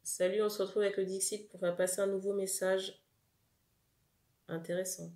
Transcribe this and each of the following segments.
Salut, on se retrouve avec le Dixit pour faire passer un nouveau message intéressant.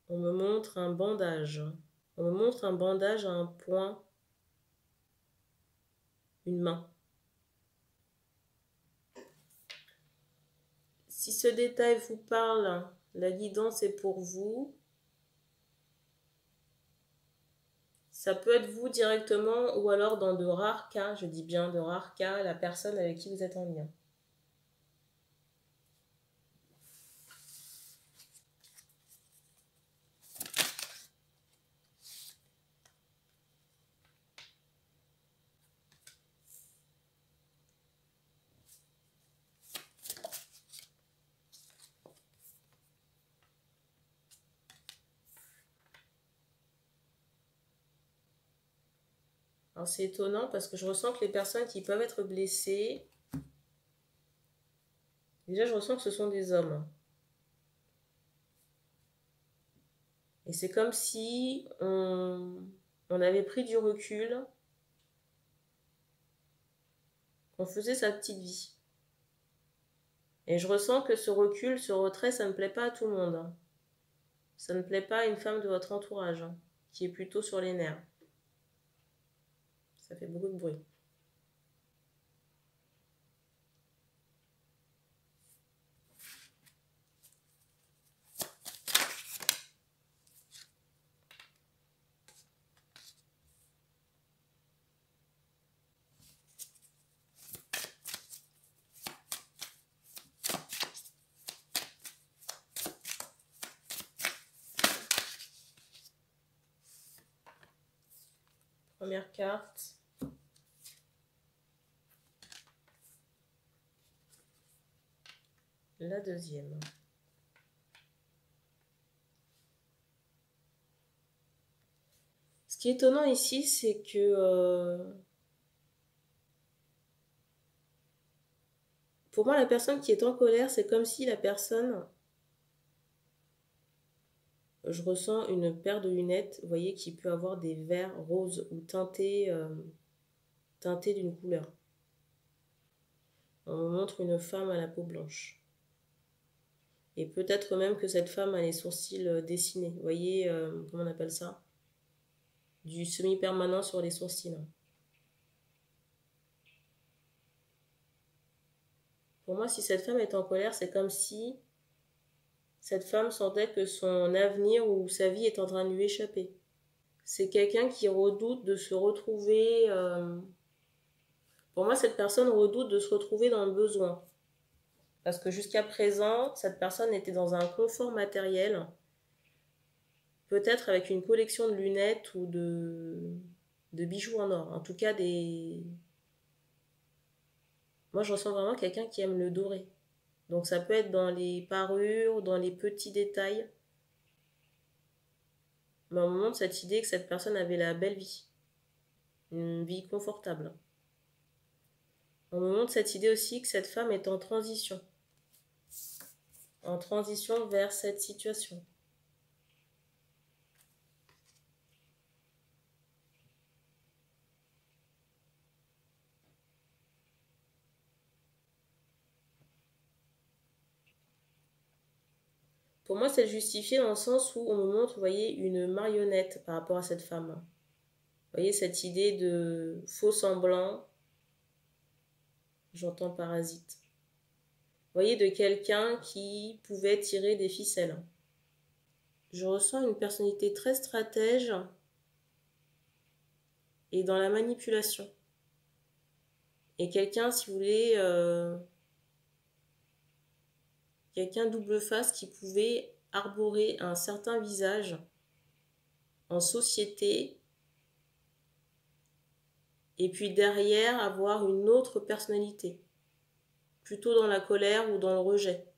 On me montre un bandage. On me montre un bandage à un point, une main. Si ce détail vous parle, la guidance est pour vous. Ça peut être vous directement ou alors dans de rares cas, je dis bien de rares cas, la personne avec qui vous êtes en lien. Alors c'est étonnant parce que je ressens que les personnes qui peuvent être blessées, déjà je ressens que ce sont des hommes. Et c'est comme si on avait pris du recul, qu'on faisait sa petite vie. Et je ressens que ce recul, ce retrait, ça ne plaît pas à tout le monde. Ça ne plaît pas à une femme de votre entourage, qui est plutôt sur les nerfs. Ça fait beaucoup de bruit. Première carte. La deuxième. Ce qui est étonnant ici, c'est que pour moi, la personne qui est en colère, c'est comme si la personne, je ressens une paire de lunettes, vous voyez, qui peut avoir des verres roses ou teintés d'une couleur. On me montre une femme à la peau blanche. Et peut-être même que cette femme a les sourcils dessinés. Vous voyez, comment on appelle ça? Du semi-permanent sur les sourcils. Pour moi, si cette femme est en colère, c'est comme si cette femme sentait que son avenir ou sa vie est en train de lui échapper. C'est quelqu'un qui redoute de se retrouver... Pour moi, cette personne redoute de se retrouver dans le besoin. Parce que jusqu'à présent, cette personne était dans un confort matériel, peut-être avec une collection de lunettes ou de bijoux en or. En tout cas, moi, je ressens vraiment quelqu'un qui aime le doré. Donc ça peut être dans les parures, dans les petits détails. Mais on me montre cette idée que cette personne avait la belle vie. Une vie confortable. On me montre cette idée aussi que cette femme est en transition. En transition vers cette situation. Pour moi, c'est justifié dans le sens où on me montre, vous voyez, une marionnette par rapport à cette femme. Vous voyez, cette idée de faux semblant, j'entends parasite. Vous voyez, de quelqu'un qui pouvait tirer des ficelles. Je ressens une personnalité très stratège et dans la manipulation. Et quelqu'un, si vous voulez, quelqu'un double face qui pouvait arborer un certain visage en société et puis derrière avoir une autre personnalité, plutôt dans la colère ou dans le rejet.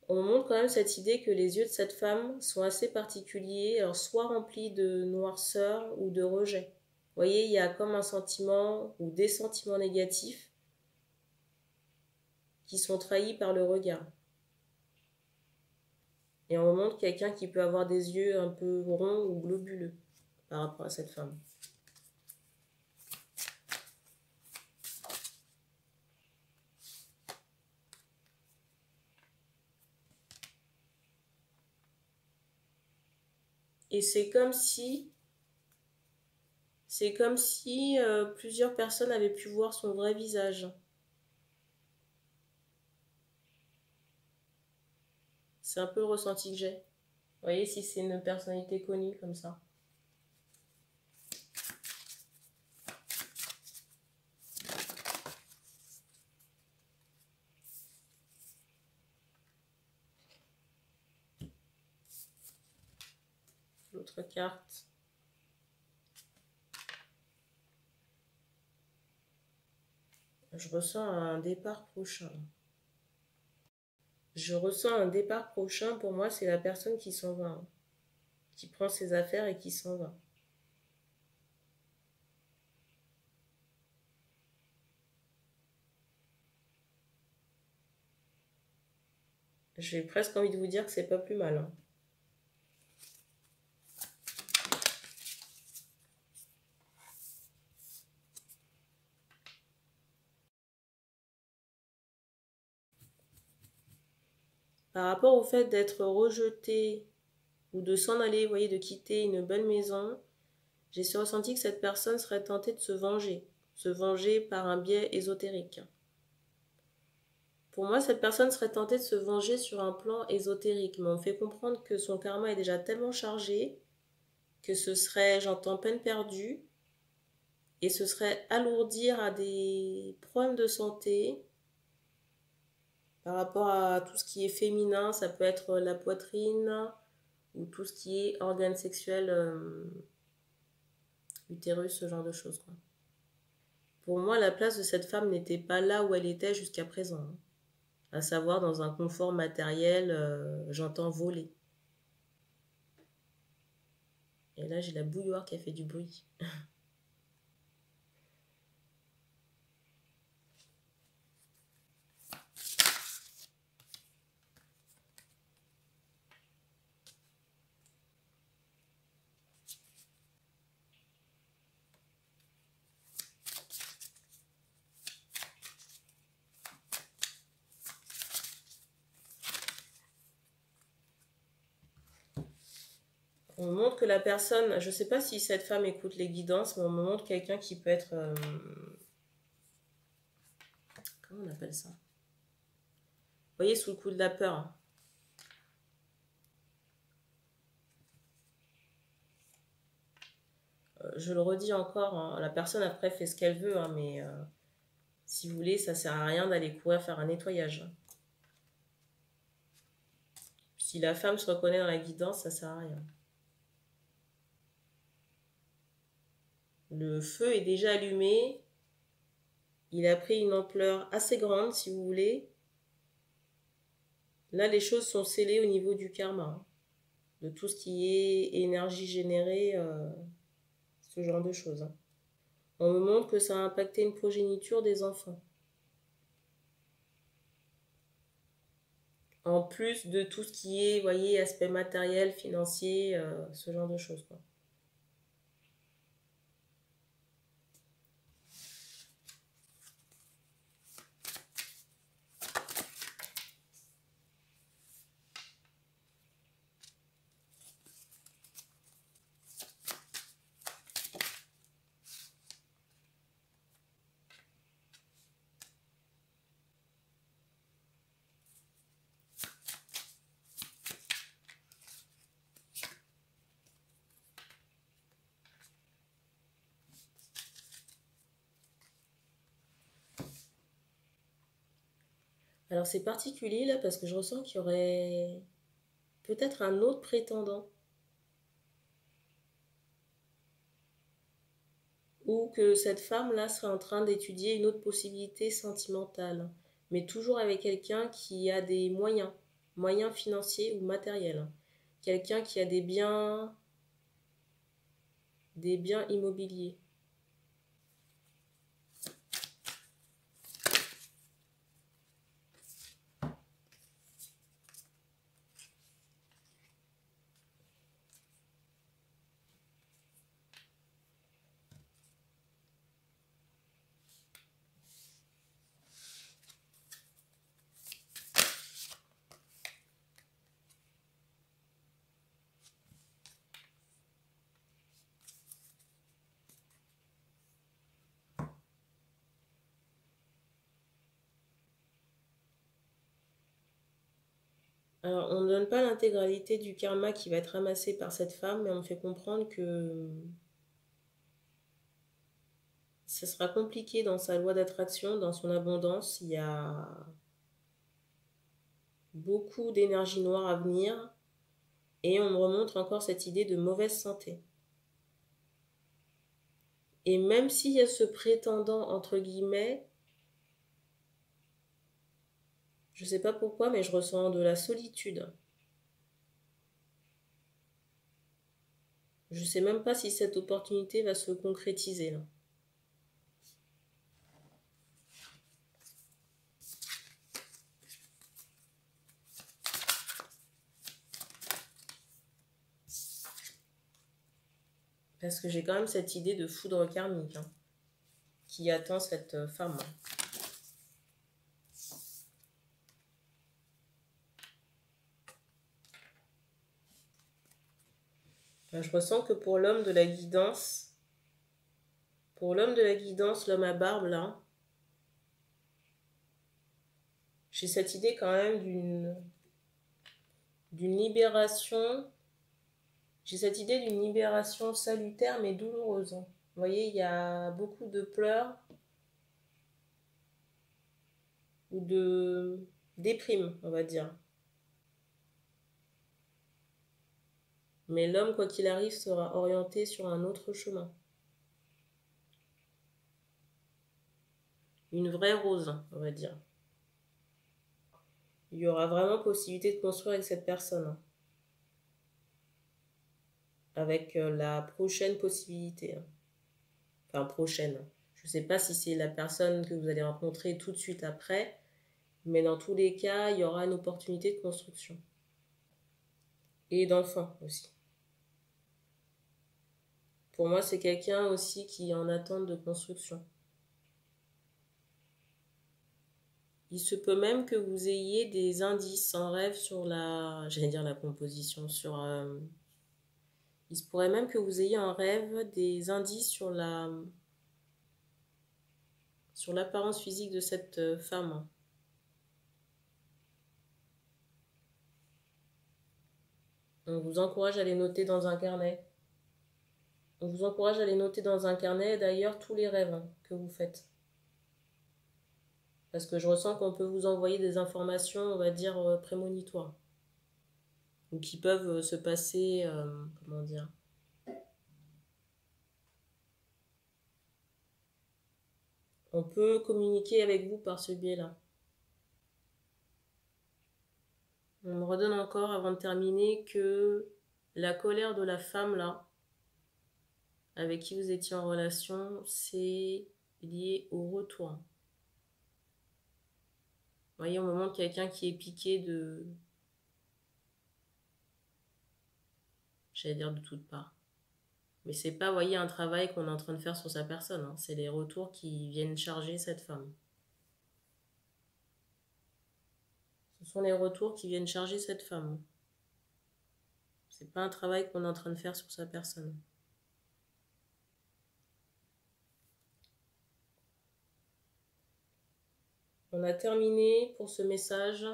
On montre quand même cette idée que les yeux de cette femme sont assez particuliers, alors soit remplis de noirceur ou de rejet. Vous voyez, il y a comme un sentiment ou des sentiments négatifs qui sont trahis par le regard. Et on montre quelqu'un qui peut avoir des yeux un peu ronds ou globuleux par rapport à cette femme. Et c'est comme si plusieurs personnes avaient pu voir son vrai visage. C'est un peu le ressenti que j'ai. Vous voyez, si c'est une personnalité connue comme ça. L'autre carte. Je ressens un départ prochain. Je ressens un départ prochain. Pour moi, c'est la personne qui s'en va. Qui prend ses affaires et qui s'en va. J'ai presque envie de vous dire que c'est pas plus mal. Hein. Par rapport au fait d'être rejeté ou de s'en aller, vous voyez, de quitter une belle maison, j'ai ce ressenti que cette personne serait tentée de se venger par un biais ésotérique. Pour moi, cette personne serait tentée de se venger sur un plan ésotérique, mais on me fait comprendre que son karma est déjà tellement chargé que ce serait, j'entends, peine perdue, et ce serait alourdir à des problèmes de santé par rapport à tout ce qui est féminin, ça peut être la poitrine ou tout ce qui est organes sexuels, utérus, ce genre de choses, quoi. Pour moi, la place de cette femme n'était pas là où elle était jusqu'à présent, hein. À savoir dans un confort matériel, j'entends voler. Et là, j'ai la bouilloire qui a fait du bruit. On me montre que la personne, je ne sais pas si cette femme écoute les guidances, mais on me montre quelqu'un qui peut être... comment on appelle ça? Vous voyez, sous le coup de la peur. Hein. Je le redis encore, hein, la personne après fait ce qu'elle veut, hein, mais si vous voulez, ça ne sert à rien d'aller courir faire un nettoyage. Si la femme se reconnaît dans la guidance, ça ne sert à rien. Le feu est déjà allumé. Il a pris une ampleur assez grande, si vous voulez. Là, les choses sont scellées au niveau du karma. Hein, de tout ce qui est énergie générée, ce genre de choses. Hein. On me montre que ça a impacté une progéniture des enfants. En plus de tout ce qui est, vous voyez, aspect matériel, financier, ce genre de choses, quoi. Alors c'est particulier là parce que je ressens qu'il y aurait peut-être un autre prétendant ou que cette femme-là serait en train d'étudier une autre possibilité sentimentale, mais toujours avec quelqu'un qui a des moyens, moyens financiers ou matériels, quelqu'un qui a des biens immobiliers. Alors, on ne donne pas l'intégralité du karma qui va être ramassé par cette femme, mais on fait comprendre que ce sera compliqué dans sa loi d'attraction, dans son abondance. Il y a beaucoup d'énergie noire à venir et on me remontre encore cette idée de mauvaise santé. Et même s'il y a ce prétendant, entre guillemets, je ne sais pas pourquoi, mais je ressens de la solitude. Je ne sais même pas si cette opportunité va se concrétiser là. Parce que j'ai quand même cette idée de foudre karmique qui attend cette femme. Je ressens que pour l'homme de la guidance, l'homme à barbe là, j'ai cette idée quand même d'une libération. J'ai cette idée d'une libération salutaire mais douloureuse. Vous voyez, il y a beaucoup de pleurs ou de déprime, on va dire. Mais l'homme, quoi qu'il arrive, sera orienté sur un autre chemin. Une vraie rose, on va dire. Il y aura vraiment possibilité de construire avec cette personne. Avec la prochaine possibilité. Enfin, prochaine. Je ne sais pas si c'est la personne que vous allez rencontrer tout de suite après, mais dans tous les cas, il y aura une opportunité de construction. Et d'enfant aussi. Pour moi, c'est quelqu'un aussi qui est en attente de construction. Il se peut même que vous ayez des indices en rêve sur la composition, il se pourrait même que vous ayez en rêve des indices sur l'apparence physique de cette femme. On vous encourage à les noter dans un carnet. On vous encourage à les noter dans un carnet, d'ailleurs, tous les rêves que vous faites. Parce que je ressens qu'on peut vous envoyer des informations, on va dire, prémonitoires. Ou qui peuvent se passer, comment dire. On peut communiquer avec vous par ce biais-là. On me redonne encore, avant de terminer, que la colère de la femme, là, avec qui vous étiez en relation, c'est lié au retour. Vous voyez, on me montre quelqu'un qui est piqué j'allais dire de toutes parts. Mais c'est pas, vous voyez, un travail qu'on est en train de faire sur sa personne. C'est les retours qui viennent charger cette femme. Ce sont les retours qui viennent charger cette femme. C'est pas un travail qu'on est en train de faire sur sa personne. On a terminé pour ce message.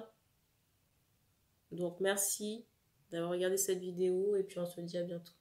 Donc merci d'avoir regardé cette vidéo et puis on se dit à bientôt.